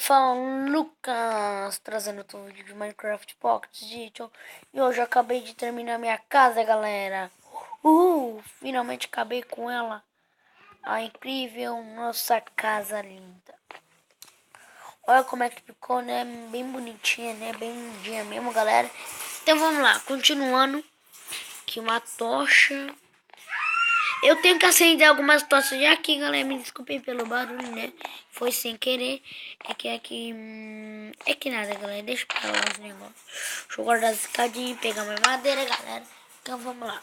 Fala, Lucas, trazendo outro vídeo de Minecraft Pocket Edition. E hoje eu acabei de terminar minha casa, galera. Finalmente acabei com ela. A incrível nossa casa linda. Olha como é que ficou, né? Bem bonitinha, né? Bem lindinha mesmo, galera. Então vamos lá, continuando. Aqui uma tocha. Eu tenho que acender algumas tochas já aqui, galera. Me desculpem pelo barulho, né? Foi sem querer. É que aqui... É que nada, galera. Deixa pra lá os negócios. Deixa eu guardar as escadinhas, pegar minha madeira, galera. Então vamos lá.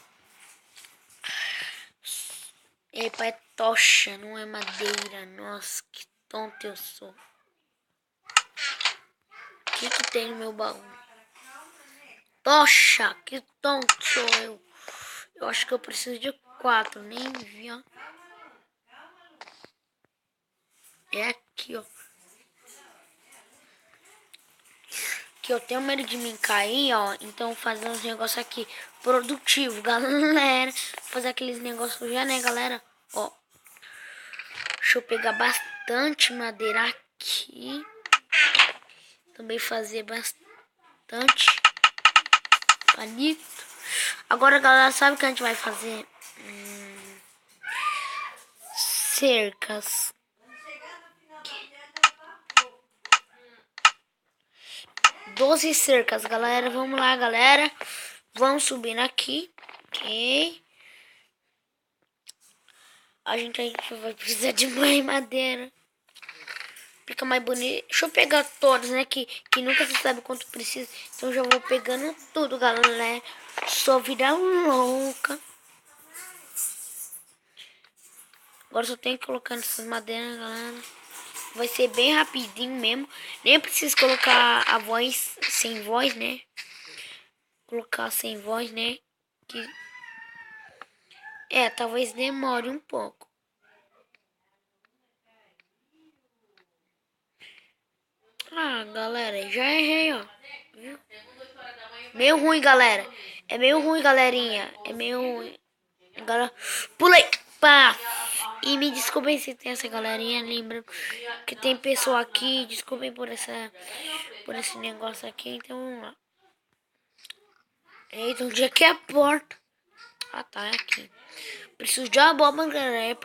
Epa, é tocha, não é madeira. Nossa, que tonto eu sou. O que tem no meu baú? Tocha, que tonto sou eu. Eu acho que eu preciso de 4, nem vi, ó. É aqui, ó. Que eu tenho medo de me cair, ó. Então fazer uns negócios aqui produtivo, galera. Fazer aqueles negócios já, né, galera? Ó. Deixa eu pegar bastante madeira aqui. Também fazer bastante palito. Agora, galera, sabe o que a gente vai fazer? Cercas. 12 cercas, galera. Vamos lá, galera. Vamos subindo aqui. Ok. A gente vai precisar de mais madeira. Fica mais bonito. Deixa eu pegar todos, né? Que nunca se sabe quanto precisa. Então já vou pegando tudo, galera. Só virar louca. Agora só tenho que colocar nessas madeiras, galera. Vai ser bem rapidinho mesmo. Nem preciso colocar a voz sem voz, né? Colocar sem voz, né? Que... talvez demore um pouco. Ah, galera, já errei, ó. Viu? Meio ruim, galera. É meio ruim, galerinha. É meio ruim. Galera, pulei. Pá. E me desculpem se tem essa galerinha. Lembra que tem pessoa aqui. Desculpem por esse negócio aqui. Então vamos lá. Eita, onde é que é a porta? Ah, tá, é aqui. Preciso de abóbora, galera.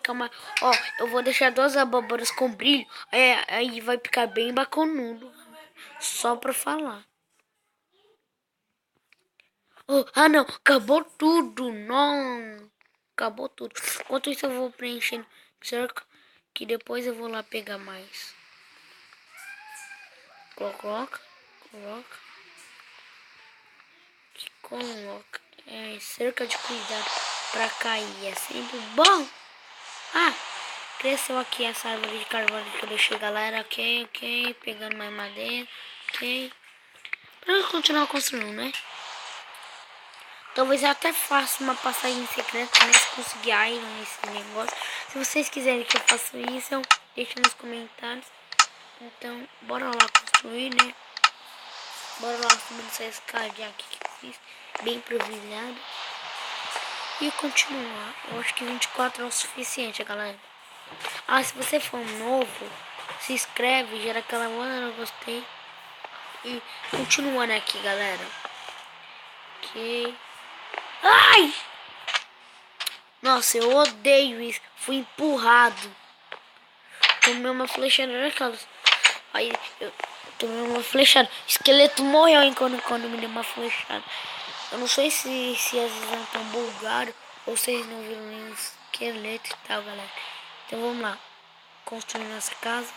Ó, eu vou deixar 2 abóboras com brilho. Aí vai ficar bem bacanudo. Só pra falar. Oh, não. Acabou tudo. Não. Acabou tudo. Enquanto isso eu vou preenchendo cerca. Que depois eu vou lá pegar mais. Coloca. Coloca. Cerca de cuidado pra cair. É sempre bom. Ah, cresceu aqui essa árvore de carvalho que eu deixei, galera. Ok. Pegando mais madeira. Ok. Pra continuar construindo, né? Talvez eu até faça uma passagem secreta, né? Se conseguir iron nesse negócio. Se vocês quiserem que eu faça isso, deixa nos comentários. Então, bora lá construir, né? Bora lá subir essa escadinha aqui que eu fiz. Bem improvisado. E continuar. Eu acho que 24 é o suficiente, galera. Ah, se você for novo, se inscreve, gera aquela mano, eu gostei. E continuando aqui, galera. Ok. Ai! Nossa, eu odeio isso. Fui empurrado. Tomei uma flechada daquelas. Aí eu tomei uma flechada. Esqueleto morreu quando me deu uma flechada. Eu não sei se às vezes não tão bugado ou vocês não viram nenhum esqueleto e tal, galera. Então vamos lá. Construir nossa casa.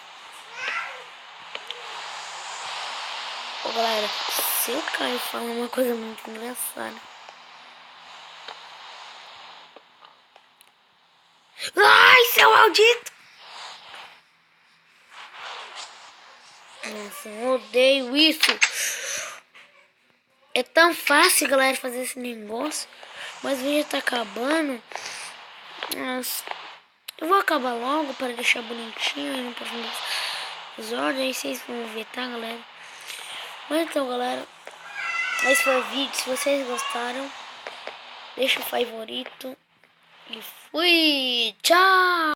Ô, galera, se eu cair falando uma coisa muito engraçada. Ai, seu maldito! Nossa, eu odeio isso. É tão fácil, galera, fazer esse negócio. Mas o vídeo tá acabando. Nossa. Eu vou acabar logo para deixar bonitinho aí no próximo episódio. Aí vocês vão ver, tá, galera? Mas então, galera, esse foi o vídeo. Se vocês gostaram, deixa o favorito. E fui! Tchau!